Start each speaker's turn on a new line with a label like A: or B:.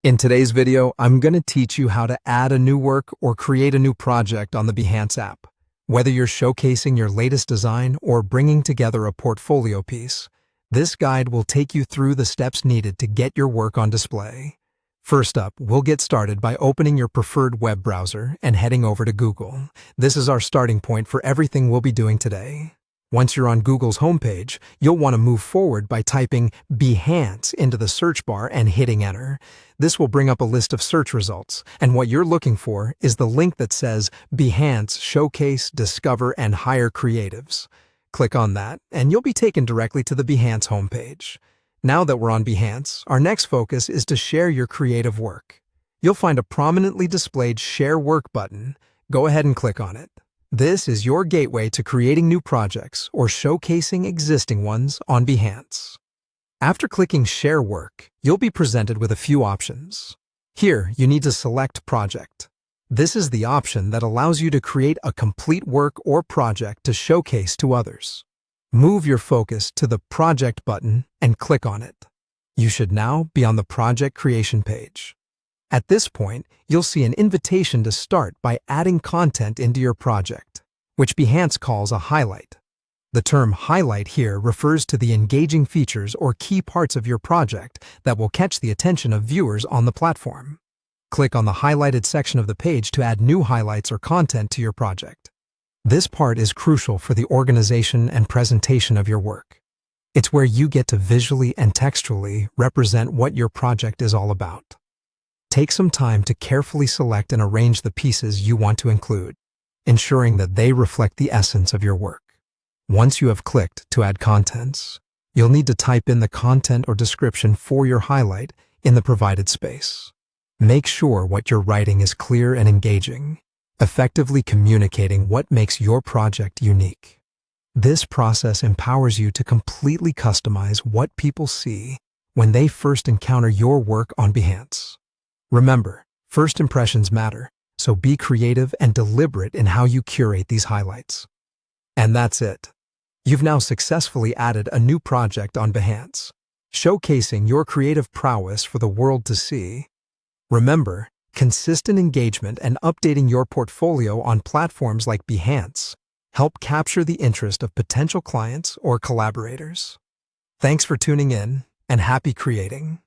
A: In today's video, I'm going to teach you how to add a new work or create a new project on the Behance app. Whether you're showcasing your latest design or bringing together a portfolio piece, this guide will take you through the steps needed to get your work on display. First up, we'll get started by opening your preferred web browser and heading over to Google. This is our starting point for everything we'll be doing today. Once you're on Google's homepage, you'll want to move forward by typing Behance into the search bar and hitting enter. This will bring up a list of search results, and what you're looking for is the link that says Behance Showcase, Discover, and Hire Creatives. Click on that, and you'll be taken directly to the Behance homepage. Now that we're on Behance, our next focus is to share your creative work. You'll find a prominently displayed Share Work button. Go ahead and click on it. This is your gateway to creating new projects or showcasing existing ones on Behance. After clicking Share Work, you'll be presented with a few options. Here, you need to select Project. This is the option that allows you to create a complete work or project to showcase to others. Move your focus to the Project button and click on it. You should now be on the project creation page. At this point, you'll see an invitation to start by adding content into your project, which Behance calls a highlight. The term highlight here refers to the engaging features or key parts of your project that will catch the attention of viewers on the platform. Click on the highlighted section of the page to add new highlights or content to your project. This part is crucial for the organization and presentation of your work. It's where you get to visually and textually represent what your project is all about. Take some time to carefully select and arrange the pieces you want to include, ensuring that they reflect the essence of your work. Once you have clicked to add contents, you'll need to type in the content or description for your highlight in the provided space. Make sure what you're writing is clear and engaging, effectively communicating what makes your project unique. This process empowers you to completely customize what people see when they first encounter your work on Behance. Remember, first impressions matter, so be creative and deliberate in how you curate these highlights. And that's it. You've now successfully added a new project on Behance, showcasing your creative prowess for the world to see. Remember, consistent engagement and updating your portfolio on platforms like Behance help capture the interest of potential clients or collaborators. Thanks for tuning in, and happy creating.